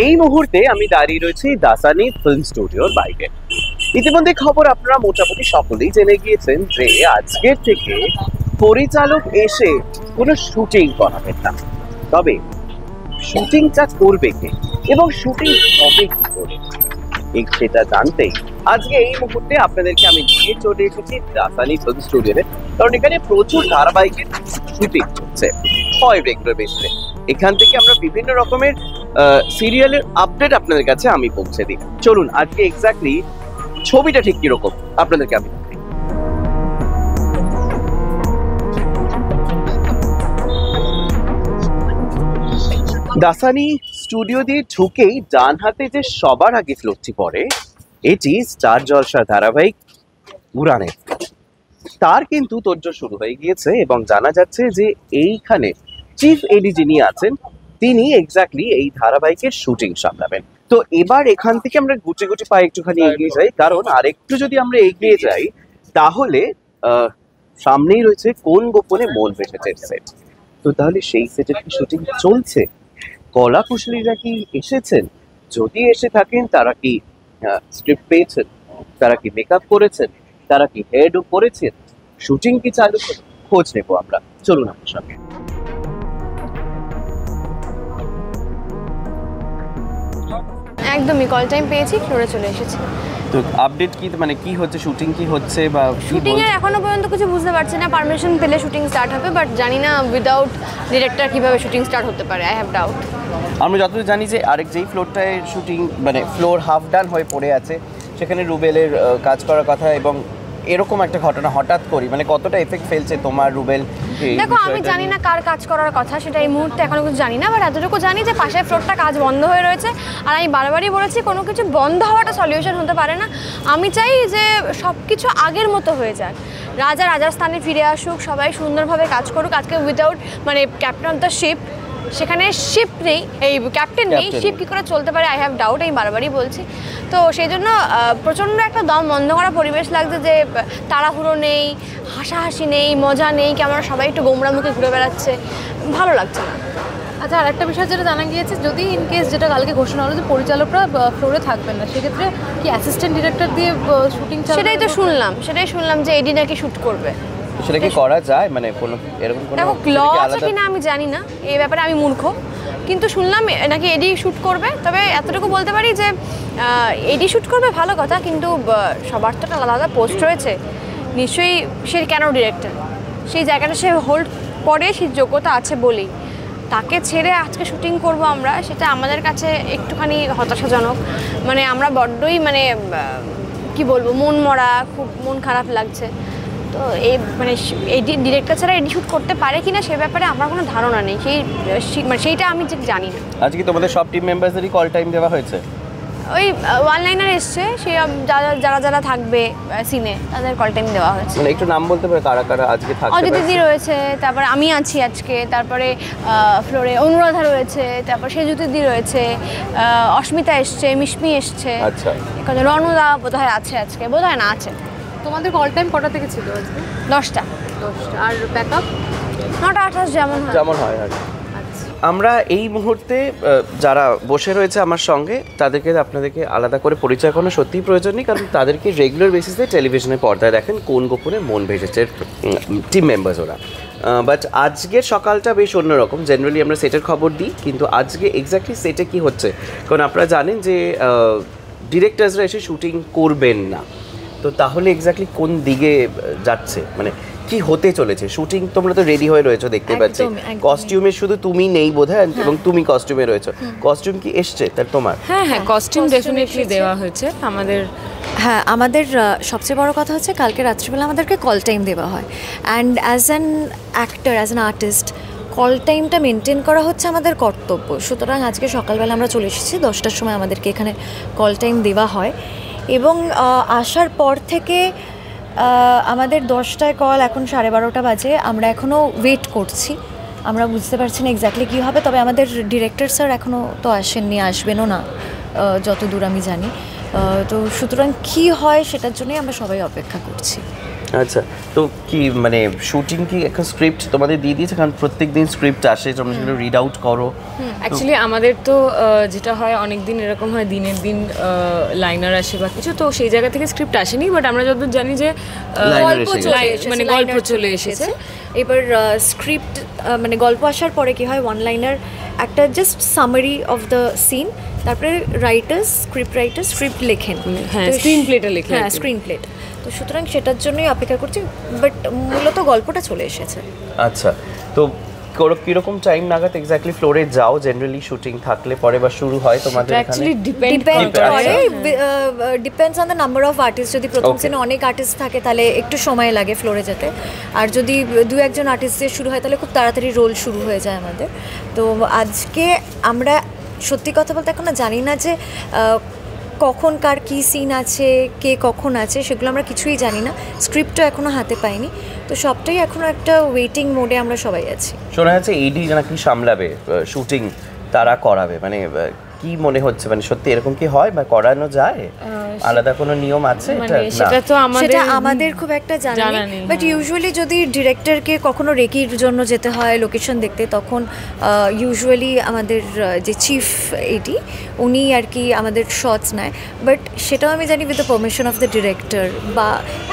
এই মুহূর্তে আমি দাঁড়িয়ে রয়েছি দাসানি ফিল্ম স্টুডিওর বাইরে। ইতিমধ্যে খবর আপনারা মোটামুটি সকলেই জেনে গিয়েছেন যে আজকের থেকে পরিচালক এসে কোনো শুটিং করাবেন না। তবে শুটিংটা করবে কে এবং শুটিং হবে কি করে সেটা জানতেই আজকে এই মুহূর্তে আপনাদেরকে আমি নিয়ে চলে এসেছি দাসানি ফিল্ম স্টুডিওতে। কারণ এখানে প্রচুর ধারাবাহিকের শুটিং হচ্ছে হয় রেগুলার বেসিসে। এখান থেকে আমরা বিভিন্ন রকমের সিরিয়ালের আপডেট আপনাদের কাছে আমি পৌঁছে দিই। চলুন আজকে এক্স্যাক্টলি ছবিটা ঠিক কিরকম আপনাদেরকে আমি দাসানি স্টুডিও দিয়ে ঢুকেই ডান হাতে যে সবার আগে ফ্লোরটি পড়ে এটি স্টার জলসা ধারাবাহিক উড়ানের। তার কিন্তু তোড়জোড় শুরু হয়ে গিয়েছে এবং জানা যাচ্ছে যে এইখানে চিফ এডি যিনি আছেন তিনি এক্স্যাক্টলি এই ধারাবাহিকের শুটিং সামলাবেন। তো এবার এখান থেকে আমরা গুটি গুটি পায়ে একটুখানি এগিয়ে যাই, কারণ আরেকটু যদি আমরা এগিয়ে যাই তাহলে সামনেই রয়েছে কোন গোপনে মন ভেসেছে সেট। তো তাহলে সেই সেটের কি শুটিং চলছে? কলা কুশলীরা কি এসেছেন? যদি এসে থাকেন তারা কি স্ক্রিপ্ট পেয়েছেন, তারা কি মেকআপ করেছেন, তারা কি হেয়ারডু করেছেন, শুটিং কি চালু, খোঁজ নেবো আমরা। চলুন আমার সঙ্গে। একদমই কল টাইম পেয়েছি, ফ্লোরে চলে এসেছি। তো আপডেট কি, মানে কি হচ্ছে, শুটিং কি হচ্ছে বা শুটিং এর এখনো পর্যন্ত কিছু বুঝতে পারছি না। পারমিশন পেলে শুটিং স্টার্ট হবে, বাট জানি না উইদাউট ডিরেক্টর কিভাবে শুটিং স্টার্ট হতে পারে। I have doubt. আমরা যতদূর জানি যে আরেক যেই ফ্লোরটায় শুটিং মানে ফ্লোর হাফ ডান হয়ে পড়ে আছে সেখানে রুবেলের কাজ করার কথা, এবং এরকম একটা ঘটনা হঠাৎ করি মানে কতটা এফেক্ট ফেলছে তোমার রুবেল? দেখো, আমি জানি না কার কাজ করার কথা, সেটা এই মুহূর্তে এখনো কিছু জানি না, বাট এতটুকু জানি যে পাশের ফ্লোরটা কাজ বন্ধ হয়ে রয়েছে। আর আমি বারবারই বলেছি কোনো কিছু বন্ধ হওয়াটা সলিউশন হতে পারে না। আমি চাই যে সব কিছু আগের মতো হয়ে যাক, রাজা রাজার স্থানে ফিরে আসুক, সবাই সুন্দরভাবে কাজ করুক। আজকে উইদাউট মানে ক্যাপ্টেন অফ দ্য শিপ, সেখানে শিপ নেই, এই ক্যাপ্টেন নেই, শিপ কী করে চলতে পারে? আই হ্যাভ ডাউট, আমি বারবারই বলছি। তো সেই জন্য প্রচণ্ড একটা দম বন্ধ করা পরিবেশ লাগছে, যে তাড়াহুড়ো নেই, হাসাহাসি নেই, মজা নেই, কেমন সবাই একটু গোমরা মুখে ঘুরে বেড়াচ্ছে, ভালো লাগছে না। আচ্ছা, আর একটা বিষয় যেটা জানা গিয়েছে, যদি ইনকেস যেটা কালকে ঘোষণা হলো যে পরিচালকরা ফ্লোরে থাকবেন না, সেক্ষেত্রে কি অ্যাসিস্ট্যান্ট ডিরেক্টর দিয়ে শুটিং চালানো? সেটাই শুনলাম যে এডি নাকি শ্যুট করবে। সেটা কি করা যায়, মানে কোনো এরকম কোনো দেখো ল আছে কিনা আমি জানি না, এই ব্যাপারে আমি মূর্খ, কিন্তু শুনলাম নাকি এডি শ্যুট করবে। তবে এতটুকু বলতে পারি যে এডি শ্যুট করবে ভালো কথা, কিন্তু সবার তো একটা আলাদা পোস্ট রয়েছে, নিশ্চয়ই সে কেন ডিরেক্টর, সেই জায়গাটা সে হোল্ড করে, সেই যোগ্যতা আছে বলেই তাকে ছেড়ে আজকে শুটিং করব আমরা, সেটা আমাদের কাছে একটুখানি হতাশাজনক। মানে আমরা বড্ডই মানে কি বলবো, মন মরা, খুব মন খারাপ লাগছে। তো এই মানে এডি ডিরেক্টর ছাড়া এডি শ্যুট করতে পারে কিনা সে ব্যাপারে আমার কোনো ধারণা নেই, মানে সেইটা আমি ঠিক জানি না। আজকে তোমাদের সব টিম মেম্বারদেরই কল টাইম দেওয়া হয়েছে? ওই ওয়ান লাইনার এসছে, সে যারা থাকবে সিনে তাদের কল টাইম দেওয়া হয়েছে। মানে একটু নাম বলতে পারে কারা কারা আজকে থাকবে? অজিত দিদি রয়েছে, তারপরে আমি আছি আজকে, তারপরে ফ্লোরে অনুরাধা রয়েছে, তারপর সেজুত দিদি রয়েছে, অস্মিতা এসছে, মিশমি এসছে, আচ্ছা, রণদা বোধহয় আছে আজকে, বোধহয় না আছে। তোমাদের কল টাইম কটা থেকে ছিল আজকে? 10টা। আর ব্যাকআপ 9টা-8টা যেমন হয়। আমরা এই মুহূর্তে যারা বসে রয়েছে আমার সঙ্গে তাদেরকে আপনাদেরকে আলাদা করে পরিচয় করানো সত্যিই প্রয়োজন নেই, কারণ তাদেরকে রেগুলার বেসিসে টেলিভিশনের পর্দায় দেখেন কোন গোপনে মন ভেসেছে টিম মেম্বার্স ওরা। বাট আজকের সকালটা বেশ অন্যরকম। জেনারেলি আমরা সেটের খবর দিই, কিন্তু আজকে এক্স্যাক্টলি সেটে কি হচ্ছে, কারণ আপনারা জানেন যে ডিরেক্টরসরা এসে শুটিং করবেন না। তো তাহলে এক্স্যাক্টলি কোন দিকে যাচ্ছে, মানে কি হতে চলেছে? শুটিং তোমরা তো রেডি হয়ে রয়েছো দেখতে পাচ্ছি, কস্টিউমে শুধু তুমি নেই বোধহয়, এবং তুমি কস্টিউমে রয়েছো। কস্টিউম কি এসছে তার তোমার? হ্যাঁ, কস্টিউম ডেফিনেটলি দেওয়া হয়েছে আমাদের। হ্যাঁ, আমাদের সবচেয়ে বড় কথা হচ্ছে কালকে রাত্রিবেলা আমাদেরকে কল টাইম দেওয়া হয়, and as an actor, as an artist, call টাইমটা মেনটেন করা হচ্ছে আমাদের কর্তব্য। সুতরাং আজকে সকালবেলা আমরা চলে এসেছি, 10টার সময় আমাদেরকে এখানে কল টাইম দেওয়া হয়, এবং আসার পর থেকে আমাদের 10টায় কল, এখন 12:30 বাজে, আমরা এখনও ওয়েট করছি, আমরা বুঝতে পারছি না এক্স্যাক্টলি কী হবে। তবে আমাদের ডিরেক্টর স্যার এখনও তো আসেননি, আসবেনও না যত দূর আমি জানি। তো সুতরাং কী হয় সেটার জন্যই আমরা সবাই অপেক্ষা করছি। আচ্ছা, তো কি মানে শুটিং কি একটা স্ক্রিপ্ট তোমাদের দিয়ে দিয়েছে? কারণ প্রত্যেকদিন স্ক্রিপ্ট আসে, তোমরা সেটা রিড আউট করো। অ্যাকচুয়ালি আমাদের তো যেটা হয় অনেক দিন এরকম হয় দিনের দিন লাইনার আসে বা কিছু, তো সেই জায়গা থেকে স্ক্রিপ্ট আসেনি, বাট আমরা যতদূর জানি যে Liner গল্প এসে চলে গেছে। এসেছে, মানে liner গল্প চলে এসেছে। এবার স্ক্রিপ্ট মানে গল্প আসার পরে কি হয়, ওয়ান লাইনার একটা just summary of the scene, তারপরে স্ক্রিপ্ট রাইটার স্ক্রিপ্ট লেখেন। হ্যাঁ, তো স্ক্রিন প্লেটা লেখে হ্যাঁ, আর কি। Screen plate. তো সুতরাং সেটার জন্যই অপেক্ষা করছি, বাট মূলত গল্পটা চলে এসেছে। আচ্ছা, তো কিরকম টাইম নাগাদ এক্স্যাক্টলি ফ্লোরে যাও জেনারেলি শুটিং থাকলে পরে বা শুরু হয় তোমাদের এখানে? অ্যাকচুয়ালি ডিপেন্ড ডিপেন্ড করে, করে, আচ্ছা। Depends on the number of artist. যদি প্রথম Okay. সিনে অনেক আর্টিস্ট থাকে তাহলে একটু সময় লাগে ফ্লোরে যেতে, আর যদি দু একজন আর্টিস্ট দিয়ে শুরু হয় তাহলে খুব তাড়াতাড়ি রোল শুরু হয়ে যায় আমাদের। তো আজকে আমরা সত্যি কথা বলতে এখনো জানি না যে কখন কার কী সিন আছে, কে কখন আছে, সেগুলো আমরা কিছুই জানি না। স্ক্রিপ্টও এখনও হাতে পাইনি, তো সবটাই এখনও একটা ওয়েটিং মোডে আমরা সবাই আছি। শোনা যাচ্ছে এডি নাকি সামলাবে শুটিং, তারা করাবে, মানে কি মনে হচ্ছে, মানে সত্যি এরকম কি হয় বা করানো যায়? আলাদা কোনো নিয়ম আছে মানে এটা? না। সেটা তো সেটা আমাদের খুব একটা জানা জানা নেই, নেই, বাট ইউজুয়ালি যদি ডিরেক্টরকে কখনো রেকির জন্য যেতে হয় লোকেশন দেখতে, তখন ইউজুয়ালি আমাদের যে চিফ এটি উনি আর কি আমাদের শটস নেয়, বাট সেটাও আমি জানি with the permission of the director. বা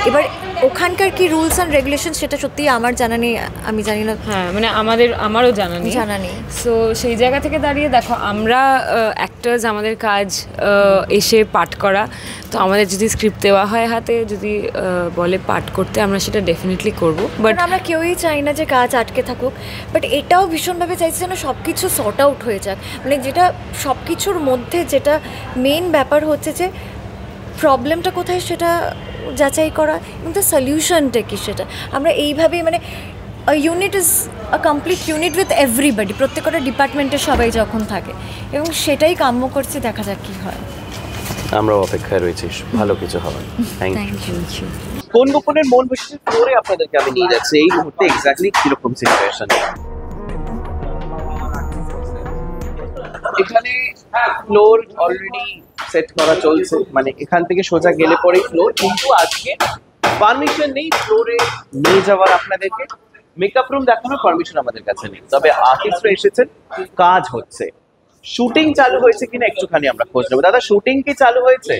এবার ওখানকার কি রুলস অ্যান্ড রেগুলেশন সেটা সত্যিই আমার জানা নেই, আমি জানি না, হ্যাঁ মানে আমারও জানা নেই। সো সেই জায়গা থেকে দাঁড়িয়ে দেখো, আমরা অ্যাক্টার্স, আমাদের কাজ এসে পাঠ করা। তো আমাদের যদি স্ক্রিপ্ট দেওয়া হয় হাতে, যদি বলে পাঠ করতে, আমরা সেটা ডেফিনেটলি করব। বাট বাট আমরা কেউই চাই না যে কাজ আটকে থাকুক, বাট এটাও ভীষণভাবে চাইছে যেন সব কিছু সর্ট আউট হয়ে যাক। মানে যেটা সব কিছুর মধ্যে যেটা মেন ব্যাপার হচ্ছে যে প্রবলেমটা কোথায় সেটা যাচাই করা, এবং তার সলিউশনটা কি সেটা আমরা এইভাবেই, মানে unit is a complete unit with everybody, প্রত্যেকটা ডিপার্টমেন্টের সবাই যখন থাকে, এবং সেটাই কাম্য করছি, দেখা যাক কী হয়। আমরা অপেক্ষায় রয়েছি ভালো কিছু হবে। Thank you. Thank you. কোন গোপনের মন বসে ফ্লোরে আপনাদেরকে আমি নিয়ে যাচ্ছি এই মুহূর্তে এক্স্যাক্টলি কিরকম সিচুয়েশন। এখানে ফ্লোর অলরেডি সেট করা চলছে, মানে এখান থেকে সোজা গেলে পরে ফ্লোর, কিন্তু আজকে পারমিশন নেই ফ্লোরে নিয়ে যাওয়ার আপনাদেরকে। মেকআপ রুম দেখানোর পারমিশন আমাদের কাছে নেই, তবে আর্টিস্টরা এসেছেন, কাজ হচ্ছে। শুটিং চালু হয়েছে কিনা একটুখানি আমরা খোঁজ নেবো। দাদা, শুটিং কি চালু হয়েছে?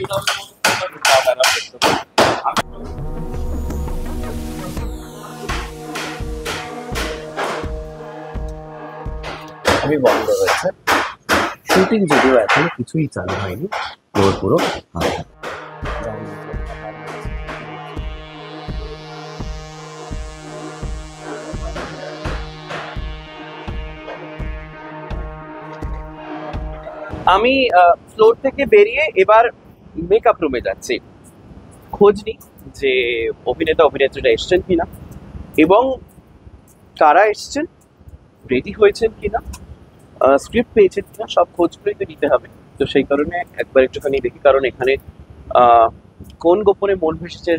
আমি বন্ধ হয়েছে, শুটিং যদিও এখনো কিছুই চালু হয়নি, ফ্লোর পুরো ফাঁকা। আমি ফ্লোর থেকে বেরিয়ে এবার মেকআপ রুমে যাচ্ছি, খোঁজ নিই যে অভিনেতা অভিনেত্রীরা এসছেন কিনা এবং কারা এসছেন, রেডি হয়েছেন কিনা, স্ক্রিপ্ট পেয়েছেন কিনা, সব খোঁজগুলোই তো নিতে হবে। তো সেই কারণে একবার একটুখানি দেখি, কারণ এখানে কোন গোপনে মন ভেসেছে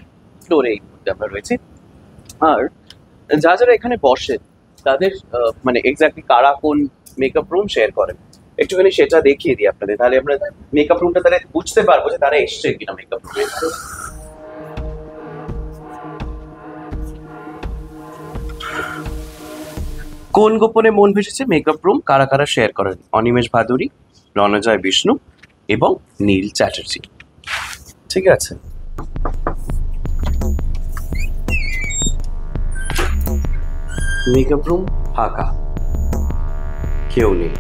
ফ্লোরে এই মুহূর্তে আমরা রয়েছি। আর যারা এখানে বসেন তাদের মানে এক্স্যাক্টলি কারা কোন মেকআপ রুম শেয়ার করেন, একটুখানি সেটা দেখিয়ে দিই আপনাদের, তাহলে আমরা মেকআপ রুমটা তাহলে বুঝতে পারবো যে তারা এসছে কিনা মেকআপ রুমে। কোন গোপনে মন ভেসেছে মেকআপ রুম কারা কারা শেয়ার করেন? অনিমেষ ভাদুরী, রণজয় বিষ্ণু এবং নীল চ্যাটার্জি। ঠিক আছে, মেকআপ রুম ফাঁকা, কেউ নেই।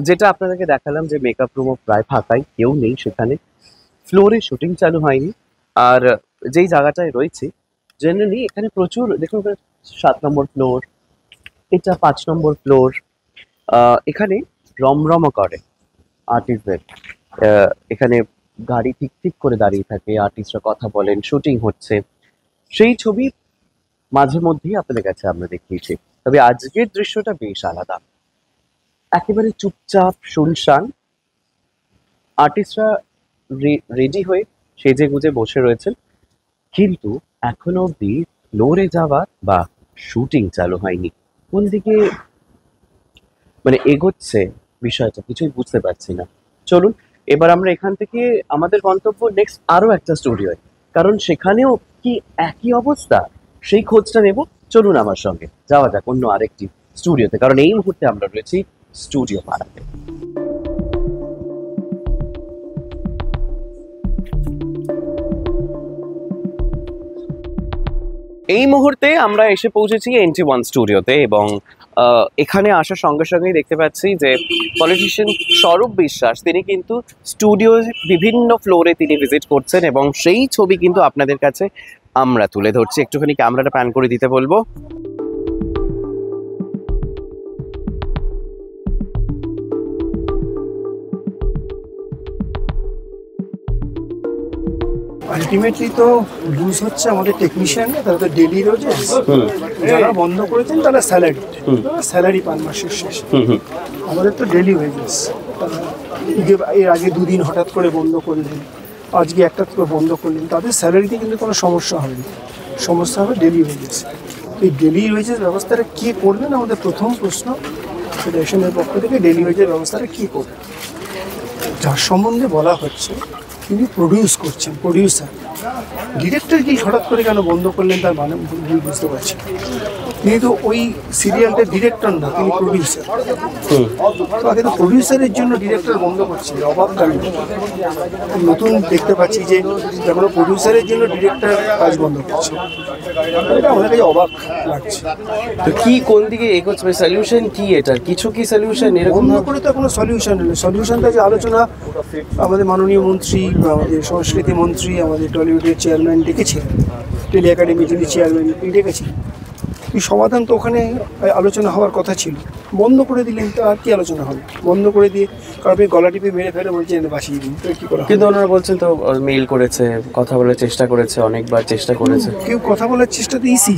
যেটা আপনাদেরকে দেখালাম যে মেকআপ রুমও প্রায় ফাঁকাই, কেউ নেই সেখানে, ফ্লোরে শুটিং চালু হয়নি। আর যেই জায়গাটায় রয়েছে জেনারেলি এখানে প্রচুর, দেখুন 7 নম্বর ফ্লোর, এটা 5 নম্বর ফ্লোর, এখানে রমরমা করে আর্টিস্টদের। এখানে গাড়ি ঠিক ঠিক করে দাঁড়িয়ে থাকে, আর্টিস্টরা কথা বলেন, শুটিং হচ্ছে, সেই ছবি মাঝে মধ্যেই আপনাদের কাছে আমরা দেখিয়েছি। তবে আজকের দৃশ্যটা বেশ আলাদা, একেবারে চুপচাপ শুনশান, আর্টিস্টরা রেডি হয়ে সেজে গুজে বসে রয়েছেন, কিন্তু এখনো অবধি ফ্লোরে যাওয়া বা শুটিং চালু হয়নি। কোন দিকে মানে এগোচ্ছে বিষয়টা কিছুই বুঝতে পারছি না। চলুন এবার আমরা এখান থেকে আমাদের গন্তব্য নেক্সট আরো একটা স্টুডিওয়, কারণ সেখানেও কি একই অবস্থা সেই খোঁজটা নেব। চলুন আমার সঙ্গে যাওয়া যাক অন্য আরেকটি স্টুডিওতে, কারণ এই মুহূর্তে আমরা রয়েছি স্টুডিও পাড়াতে। এই মুহূর্তে আমরা এসে পৌঁছেছি NT1 স্টুডিওতে এবং এখানে আসার সঙ্গে সঙ্গেই দেখতে পাচ্ছি যে পলিটিশিয়ান স্বরূপ বিশ্বাস তিনি কিন্তু স্টুডিওর বিভিন্ন ফ্লোরে তিনি ভিজিট করছেন এবং সেই ছবি কিন্তু আপনাদের কাছে আমরা তুলে ধরছি। একটুখানি ক্যামেরাটা প্যান করে দিতে বলবো। আলটিমেটলি তো লুজ হচ্ছে আমাদের টেকনিশিয়ান, তারা তো ডেলি রোজে যারা বন্ধ করেছেন তারা স্যালারি পান মাসের শেষে। আমাদের তো ডেলি ওয়েজেস। এর আগে দুদিন হঠাৎ করে বন্ধ করলেন, আজকে একটা করে বন্ধ করলেন, তাদের স্যালারিতে কিন্তু কোনো সমস্যা হয়নি, সমস্যা হবে ডেলি ওয়েজেস। এই ডেলি ওয়েজের ব্যবস্থাটা কে করবেন আমাদের প্রথম প্রশ্ন। ফেডারেশনের পক্ষ থেকে ডেলি ওয়েজের ব্যবস্থাটা কে করবে? যার সম্বন্ধে বলা হচ্ছে তিনি প্রডিউস করছেন, প্রডিউসার। ডিরেক্টর কি হঠাৎ করে কেন বন্ধ করলেন তার মানে ভুল বুঝতে পারছি। তিনি তো ওই সিরিয়ালটার ডিরেক্টর না, তিনি প্রডিউসার। তো আগে তো প্রডিউসারের জন্য ডিরেক্টর বন্ধ করছে, অবাক কাণ্ড। নতুন দেখতে পাচ্ছি যে এখনো প্রডিউসারের জন্য ডিরেক্টর কাজ বন্ধ করছে, এটা আমাদের কাছে অবাক লাগছে। তো কি কোন দিকে এগোচ্ছে, সলিউশন কি এটার? কিছু কি সলিউশন? এরকম বন্ধ করে তো কোনো সলিউশন নেই। সলিউশনটা যে আলোচনা আমাদের মাননীয় মন্ত্রী, আমাদের সংস্কৃতি মন্ত্রী, আমাদের টলিউডের চেয়ারম্যান ডেকেছিলেন, টেলি একাডেমির যিনি চেয়ারম্যান তিনি ডেকেছিলেন। এই সমাধান তো ওখানে আলোচনা হওয়ার কথা ছিল, বন্ধ করে দিলেন। তো আর কি আলোচনা হবে? বন্ধ করে দিয়ে কারণ আপনি গলা টিপে মেরে ফেলে বলছেন বাসিয়ে দিন, তো কী করা? কিন্তু ওনারা বলছেন তো মেইল করেছে, কথা বলার চেষ্টা করেছে, অনেকবার চেষ্টা করেছে। কেউ কথা বলার চেষ্টা তো ইসি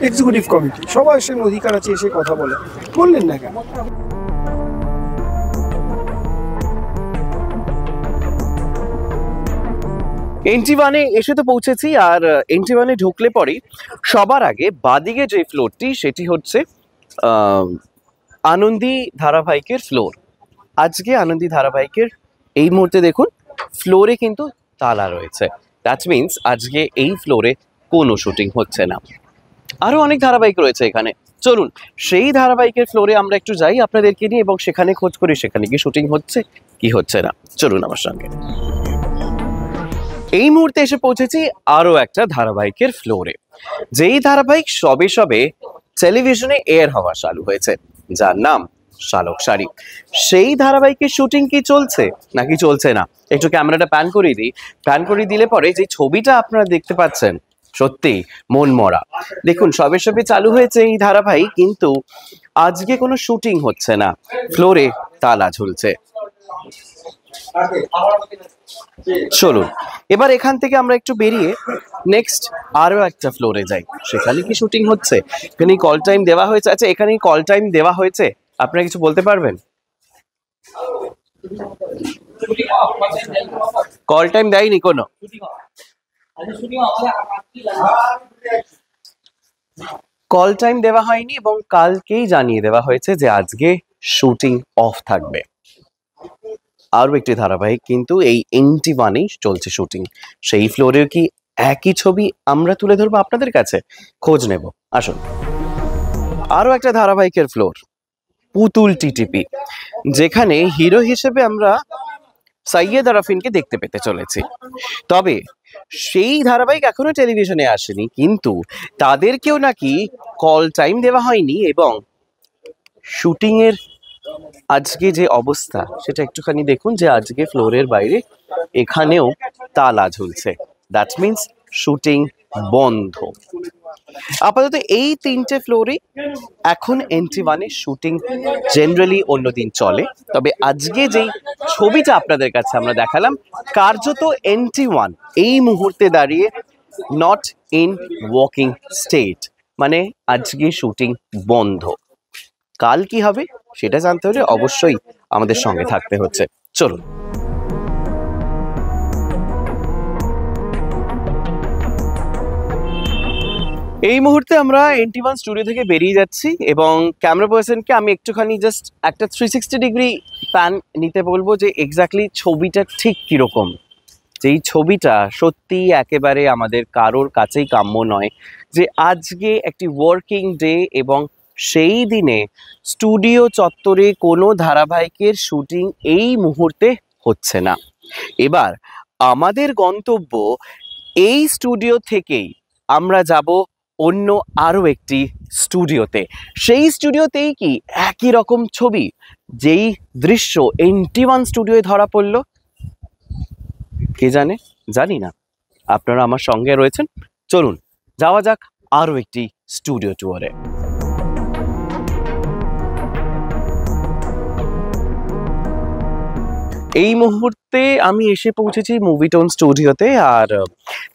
এক্সিকিউটিভ কমিটি, সবার সঙ্গে অধিকার আছে এসে কথা বলে, বললেন না কেন? NT1 এসে তো পৌঁছেছি, আর NT1 ঢুকলে পরেই সবার আগে বাদিকে যে ফ্লোরটি সেটি হচ্ছে আনন্দী ধারাবাহিকের ফ্লোর। আজকে আনন্দী ধারাবাহিকের এই মুহূর্তে দেখুন ফ্লোরে কিন্তু তালা রয়েছে। দ্যাট মিনস আজকে এই ফ্লোরে কোনো শুটিং হচ্ছে না। আরও অনেক ধারাবাহিক রয়েছে এখানে, চলুন সেই ধারাবাহিকের ফ্লোরে আমরা একটু যাই আপনাদেরকে নিয়ে এবং সেখানে খোঁজ করি সেখানে কি শুটিং হচ্ছে কি হচ্ছে না। চলুন আমার সঙ্গে। এই মুহূর্তে এসে পৌঁছেছি আরো একটা ধারাবাহিকের ফ্লোরে, যেই ধারাবাহিক সবে সবে টেলিভিশনে এয়ার হওয়া চালু হয়েছে, যার নাম শালক শাড়ি। সেই ধারাবাহিকের শুটিং কি চলছে নাকি চলছে না একটু ক্যামেরাটা প্যান করিয়ে দিই। প্যান করিয়ে দিলে পরে যে ছবিটা আপনারা দেখতে পাচ্ছেন সত্যি মন মরা। দেখুন সবে সবে চালু হয়েছে এই ধারাবাহিক, কিন্তু আজকে কোনো শুটিং হচ্ছে না, ফ্লোরে তালা ঝুলছে। চলুন এবার এখান থেকে আমরা একটু বেরিয়ে নেক্সট আরো একটা ফ্লোরে যাই, সেখানে কি শুটিং হচ্ছে, এখানে কল টাইম দেওয়া হয়েছে। আচ্ছা এখানে কল টাইম দেওয়া হয়েছে, আপনারা কিছু বলতে পারবেন? কল টাইম দেয়নি কোনো? কল টাইম দেওয়া হয়নি এবং কালকেই জানিয়ে দেওয়া হয়েছে যে আজকে শুটিং অফ থাকবে। আরও একটি ধারাবাহিক কিন্তু এই NT1 চলছে শুটিং, সেই ফ্লোরেও কি একই ছবি আমরা তুলে ধরবো আপনাদের কাছে, খোঁজ নেব। আসুন আরও একটা ধারাবাহিকের ফ্লোর, পুতুল টিটিপি, যেখানে হিরো হিসেবে আমরা সৈয়দ আরাফিনকে দেখতে পেতে চলেছি। তবে সেই ধারাবাহিক এখনো টেলিভিশনে আসেনি, কিন্তু তাদেরকেও নাকি কল টাইম দেওয়া হয়নি এবং শুটিংয়ের আজকে যে অবস্থা সেটা একটুখানি দেখুন, যে আজকে ফ্লোরের বাইরে এখানেও তালা ঝুলছে। দ্যাট মিনস শুটিং বন্ধ। আপাতত এই তিনটে ফ্লোরে এখন NT1 শুটিং জেনারেলি অন্যদিন চলে, তবে আজকে যেই ছবিটা আপনাদের কাছে আমরা দেখালাম কার্যত NT1 এই মুহূর্তে দাঁড়িয়ে নট ইন ওয়ার্কিং স্টেট, মানে আজকে শুটিং বন্ধ। কাল কি হবে সেটা জানতে হলে অবশ্যই আমাদের সঙ্গে থাকতে হচ্ছে। চলুন এই মুহূর্তে আমরা NT1 স্টুডিও থেকে বেরিয়ে যাচ্ছি এবং ক্যামেরা পার্সনকে আমি একটুখানি জাস্ট একটা 360 ডিগ্রি প্যান নিতে বলবো যে এক্স্যাক্টলি ছবিটা ঠিক কীরকম। যেই ছবিটা সত্যি একেবারে আমাদের কারোর কাছেই কাম্য নয় যে আজকে একটি ওয়ার্কিং ডে এবং সেই দিনে স্টুডিও চত্বরে কোনো ধারাবাহিকের শুটিং এই মুহূর্তে হচ্ছে না। এবার আমাদের গন্তব্য এই স্টুডিও থেকেই আমরা যাব অন্য আরও একটি স্টুডিওতে। সেই স্টুডিওতেই কি একই রকম ছবি, যেই দৃশ্য NT1 স্টুডিওয়ে ধরা পড়ল, কে জানে, জানি না। আপনারা আমার সঙ্গে রয়েছেন, চলুন যাওয়া যাক আরও একটি স্টুডিও ট্যুরে। এই মুহূর্তে আমি এসে পৌঁছেছি মুভিটোন স্টুডিওতে। আর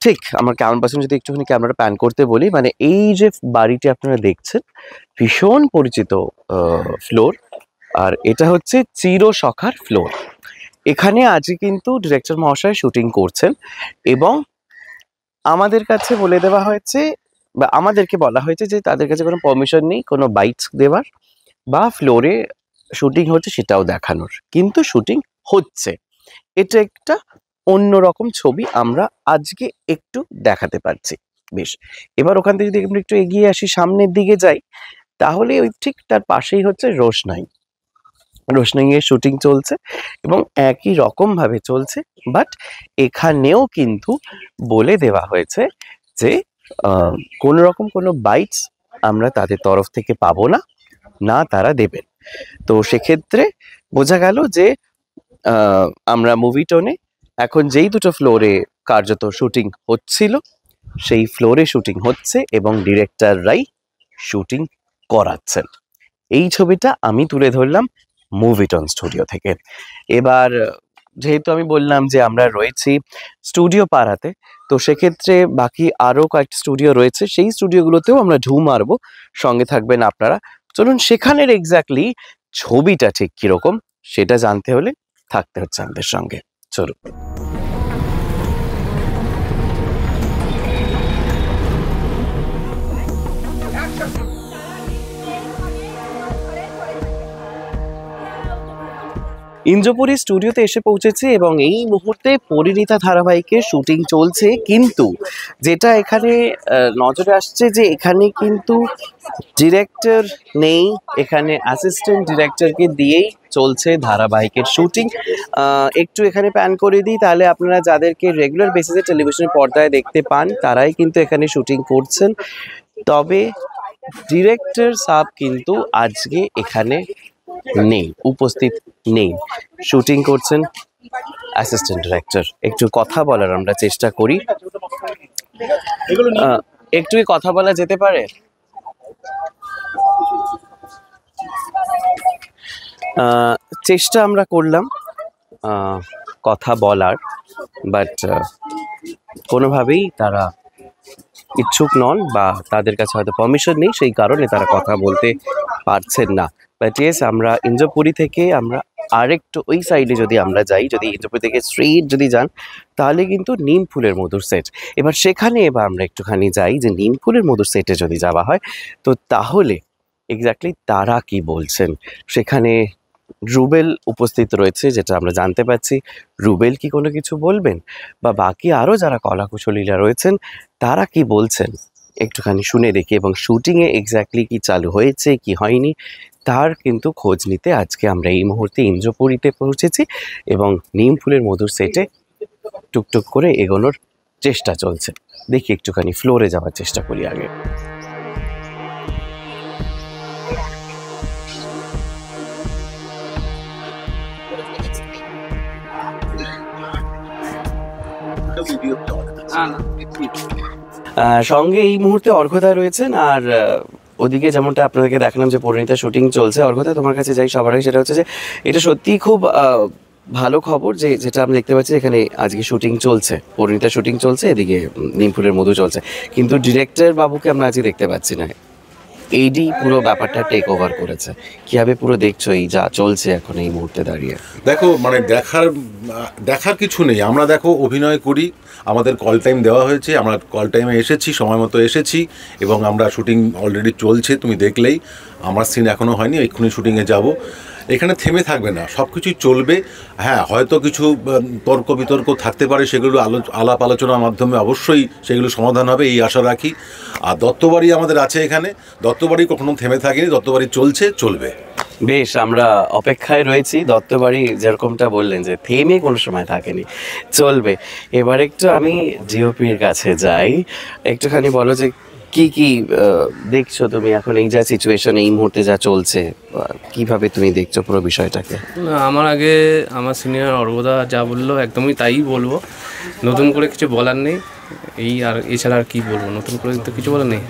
ঠিক আমার ক্যামেরা পার্সন যদি একটুখানি ক্যামেরা প্যান করতে বলি, মানে এই যে বাড়িটি আপনারা দেখছেন ভীষণ পরিচিত ফ্লোর, আর এটা হচ্ছে চিরসখার ফ্লোর। এখানে আজকে কিন্তু ডিরেক্টর মহাশয় শুটিং করছেন এবং আমাদের কাছে বলে দেওয়া হয়েছে বা আমাদেরকে বলা হয়েছে যে তাদের কাছে কোনো পারমিশন নেই কোনো বাইটস দেওয়ার বা ফ্লোরে শুটিং হচ্ছে সেটাও দেখানোর, কিন্তু শুটিং হচ্ছে। এটা একটা অন্যরকম ছবি আমরা আজকে একটু দেখাতে পারছি। বেশ, এবার ওখান থেকে যদি আমরা একটু এগিয়ে আসি, সামনের দিকে যাই, তাহলে ওই ঠিক তার পাশেই হচ্ছে রোশনাই। রোশনাইয়ের শুটিং চলছে এবং একই রকমভাবে চলছে, বাট এখানেও কিন্তু বলে দেওয়া হয়েছে যে কোনো রকম কোনো বাইটস আমরা তাদের তরফ থেকে পাবো না, না তারা দেবেন। তো সেক্ষেত্রে বোঝা গেল যে আমরা মুভিটোনে এখন যেই দুটো ফ্লোরে কার্যত শুটিং হচ্ছিল সেই ফ্লোরে শুটিং হচ্ছে এবং ডিরেক্টররাই শুটিং করাচ্ছেন। এই ছবিটা আমি তুলে ধরলাম মুভিটোন স্টুডিও থেকে। এবার যেহেতু আমি বললাম যে আমরা রয়েছি স্টুডিও পাড়াতে, তো সেক্ষেত্রে বাকি আরও কয়েকটি স্টুডিও রয়েছে, সেই স্টুডিওগুলোতেও আমরা ঢু মারবো, সঙ্গে থাকবেন আপনারা। চলুন সেখানের এক্স্যাক্টলি ছবিটা ঠিক কীরকম সেটা জানতে হলে থাকতে হচ্ছে আমাদের সঙ্গে, চলুন। ইন্দ্রপুরী স্টুডিওতে এসে পৌঁছেছে এবং এই মুহূর্তে পরিণীতা ধারাবাহিকের শুটিং চলছে, কিন্তু যেটা এখানে নজরে আসছে যে এখানে কিন্তু ডিরেক্টর নেই, এখানে অ্যাসিস্ট্যান্ট ডিরেক্টরকে দিয়েই চলছে ধারাবাহিকের শুটিং। একটু এখানে প্যান করে দিই, তাহলে আপনারা যাদেরকে রেগুলার বেসিসে টেলিভিশনের পর্দায় দেখতে পান তারাই কিন্তু এখানে শুটিং করছেন। তবে ডিরেক্টর সাহেব কিন্তু আজকে এখানে নেই, উপস্থিত নেই, শুটিং করছেন অ্যাসিস্ট্যান্ট ডিরেক্টর। একটু কথা বলার আমরা চেষ্টা করি, একটু কথা বলা যেতে পারে? চেষ্টা আমরা করলাম কথা বলার, বাট কোনোভাবেই তারা ইচ্ছুক নন বা তাদের কাছে হয়তো পারমিশন নেই, সেই কারণে তারা কথা বলতে পারছেন না। বাট ইয়েস, আমরা ইন্দ্রপুরী থেকে আমরা আরেকটু ওই সাইডে যদি আমরা যাই, যদি ইন্দ্রপুরী থেকে স্ট্রেট যদি যান তাহলে কিন্তু নিম ফুলের মধুর সেট। এবার সেখানে এবার আমরা একটুখানি যাই যে নিম ফুলের মধুর সেটে যদি যাওয়া হয় তো তাহলে এক্স্যাক্টলি তারা কি বলছেন। সেখানে রুবেল উপস্থিত রয়েছে, যেটা আমরা জানতে পারছি। রুবেল কি কোনো কিছু বলবেন বা বাকি আরও যারা কলাকুশলীরা রয়েছেন তারা কি বলছেন একটুখানি শুনে দেখি, এবং শুটিংয়ে এক্স্যাক্টলি কি চালু হয়েছে কি হয়নি তার কিন্তু খোঁজ নিতে আজকে আমরা এই মুহূর্তে ইন্দ্রপুরীতে পৌঁছেছি এবং নিম ফুলের মধুর সেটে টুকটুক করে এগোনোর চেষ্টা চলছে। দেখি একটুখানি ফ্লোরে যাওয়ার চেষ্টা করি আগে। সঙ্গে এই মুহূর্তে অর্ঘদা রয়েছেন, আর ওদিকে যেমনটা আপনাদেরকে দেখালাম যে পরিণীতা শুটিং চলছে। অর্ঘদা, তোমার কাছে যাই সবার আগে, সেটা হচ্ছে যে এটা সত্যিই খুব ভালো খবর যে যেটা আমরা দেখতে পাচ্ছি এখানে আজকে শুটিং চলছে, পরিণীতা শুটিং চলছে, এদিকে নিমফুলের মধু চলছে, কিন্তু ডিরেক্টর বাবুকে আমরা আজকে দেখতে পাচ্ছি না। এডি পুরো ব্যাপারটা টেক ওভার করেছে, কিভাবে পুরো দেখছো এই যা চলছে এখন এই মুহূর্তে দাঁড়িয়ে? দেখো মানে দেখার কিছু নেই, আমরা দেখো অভিনয় করি, আমাদের কল টাইম দেওয়া হয়েছে, আমরা কল টাইমে এসেছি, সময় মতো এসেছি এবং আমরা শুটিং অলরেডি চলছে, তুমি দেখলেই। আমার সিন এখনও হয়নি, এক্ষুনি শুটিংয়ে যাব। এখানে থেমে থাকবে না, সব কিছুই চলবে। হ্যাঁ, হয়তো কিছু তর্ক বিতর্ক থাকতে পারে, সেগুলো আলাপ আলোচনার মাধ্যমে অবশ্যই সেগুলো সমাধান হবে, এই আশা রাখি। আর দত্তবাড়ি আমাদের আছে এখানে, দত্তবাড়ি কখনো থেমে থাকেনি, দত্তবাড়ি চলবে। বেশ, আমরা অপেক্ষায় রয়েছি। দত্তবাড়ি যেরকমটা বললেন যে থেমে কোনো সময় থাকেনি, চলবে। এবার একটু আমি জিওপির কাছে যাই, একটুখানি বলো যে কি কি দেখছো তুমি এখন এই যা সিচুয়েশন, এই মুহূর্তে যা চলছে, কিভাবে তুমি দেখছো পুরো বিষয়টাকে? না, আমার আগে আমার সিনিয়র অর্বদা যা বললো একদমই তাই বলবো, নতুন করে কিছু বলার নেই। এই আর এছাড়া আর কি বলবো, নতুন করে তো কিছু বলার নেই।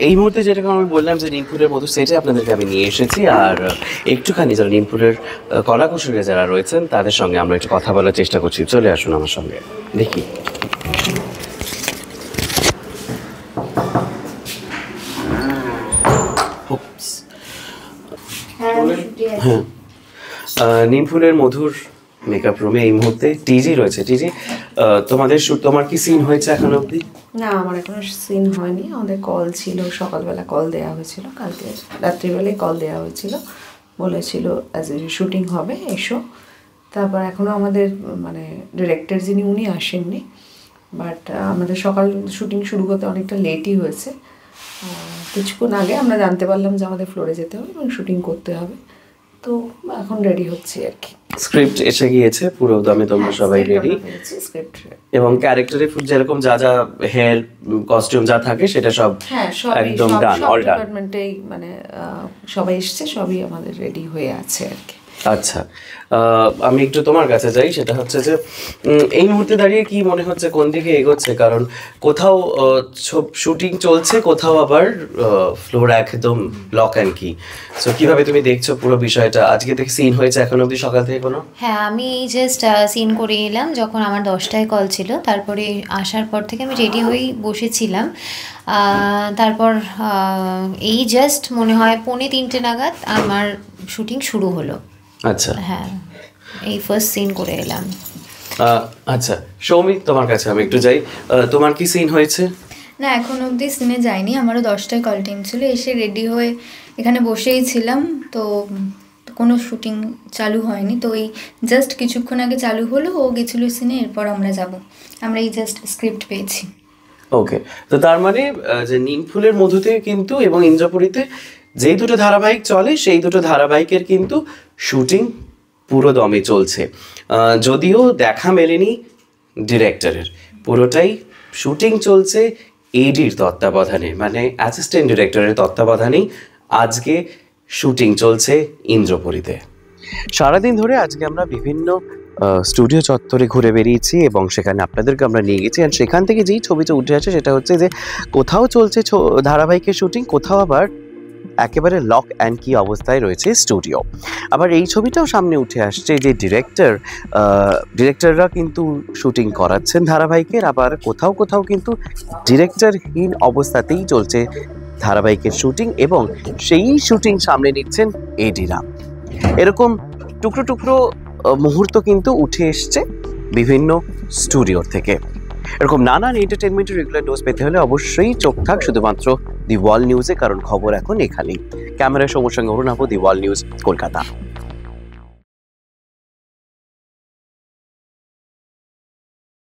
এই মুহূর্তে যেরকম আমি বললাম যে নিমপুরের মধু সেটে আপনাদেরকে আমি নিয়ে এসেছি, আর একটুখানি যারা নিমপুরের কলাকুশলীরা যারা রয়েছেন তাদের সঙ্গে আমরা একটু কথা বলার চেষ্টা করছি। চলে আসুন আমার সঙ্গে, দেখি। হ্যাঁ, নিমপুরের মধুর মেকআপ রুমে এই মুহূর্তে টিজি রয়েছে। টিজি, তোমার কি সিন হয়েছে এখন অবধি? না, আমার এখনো সিন হয়নি। আমাদের কল ছিল, সকালবেলা কল দেওয়া হয়েছিল, কালকে রাত্রিবেলায় কল দেওয়া হয়েছিল, বলেছিল অ্যাজ এ শুটিং হবে, এসো। তারপর এখনও আমাদের মানে ডিরেক্টর যিনি উনি আসেননি, বাট আমাদের সকাল শুটিং শুরু করতে অনেকটা লেটই হয়েছে। কিছুক্ষণ আগে আমরা জানতে পারলাম যে আমাদের ফ্লোরে যেতে হবে এবং শুটিং করতে হবে, তো এখন রেডি হচ্ছি আর কি। স্ক্রিপ্ট এসে গিয়েছে পুরো দমে, তোমরা সবাই রেডি? স্ক্রিপ্ট এবং ক্যারেক্টারে যেরকম যা যা হেয়ার কস্টিউম যা থাকে সেটা সব একদম ডান, অল ডান। ডিপার্টমেন্টেই মানে সবাই এসছে, সবই আমাদের রেডি হয়ে আছে আর কি। আচ্ছা, আমি একটু তোমার কাছে যাই, সেটা হচ্ছে যে এই মুহূর্তে দাঁড়িয়ে কি মনে হচ্ছে, কোন দিকে এগোচ্ছে? কারণ কোথাও শুটিং চলছে, কোথাও আবার ফ্লোর একদম লক অ্যান্ড কি। সো কিভাবে তুমি দেখছো পুরো বিষয়টা? আজকে থেকে সিন হয়েছে এখন অবধি সকাল থেকে কোনো? হ্যাঁ, আমি জাস্ট সিন করে এলাম যখন আমার 10টায় কল ছিল। তারপরে আসার পর থেকে আমি রেডি হয়েই বসেছিলাম। তারপর এই জাস্ট মনে হয় 2:45 নাগাদ আমার শুটিং শুরু হলো। আচ্ছা, হ্যাঁ, এই ফার্স্ট সিন করে এলাম। আচ্ছা, সৌমিক তোমার কাছে আমি একটু যাই, তোমার কি সিন হয়েছে? না, এখন অবধি সিনে যাইনি, আমারও 10টায় কল টাইম ছিল, এসে রেডি হয়ে এখানে বসেই ছিলাম, তো কোনো শুটিং চালু হয়নি। তো এই জাস্ট কিছুক্ষণ আগে চালু হলো, ও গেছিলো সিনে, এরপর আমরা যাব। আমরা এই জাস্ট স্ক্রিপ্ট পেয়েছি। ওকে, তো তার মানে যে নিমফুলের মধুতে কিন্তু এবং ইন্দ্রপুরীতে যেই দুটো ধারাবাহিক চলে, সেই দুটো ধারাবাহিকের কিন্তু শুটিং পুরো দমে চলছে। যদিও দেখা মেলেনি ডিরেক্টরের, পুরোটাই শুটিং চলছে এডির তত্ত্বাবধানে, মানে অ্যাসিস্ট্যান্ট ডিরেক্টরের তত্ত্বাবধানেই আজকে শুটিং চলছে ইন্দ্রপুরীতে। সারাদিন ধরে আজকে আমরা বিভিন্ন স্টুডিও চত্বরে ঘুরে বেরিয়েছি এবং সেখানে আপনাদেরকে আমরা নিয়ে গেছি। আর সেখান থেকে যেই ছবিটা উঠে আসে সেটা হচ্ছে যে কোথাও চলছে ধারাবাহিকের শুটিং, কোথাও আবার একেবারে লক অ্যান্ড কি অবস্থায় রয়েছে স্টুডিও। আবার এই ছবিটাও সামনে উঠে আসছে যে ডিরেক্টররা কিন্তু শুটিং করাচ্ছেন ধারাবাহিকের, আবার কোথাও কোথাও কিন্তু ডিরেক্টরহীন অবস্থাতেই চলছে ধারাবাহিকের শুটিং এবং সেই শুটিং সামনে নিচ্ছেন এডিরা। এরকম টুকরো টুকরো মুহূর্ত কিন্তু উঠে এসছে বিভিন্ন স্টুডিওর থেকে। এরকম নানান এন্টারটেনমেন্টের রেগুলার ডোজ পেতে হলে অবশ্যই চোখ থাক শুধুমাত্র দি ওয়াল নিউজে, কারণ খবর এখন এখানেই। ক্যামেরার সঙ্গে অরুণ, দি ওয়াল নিউজ, কলকাতা।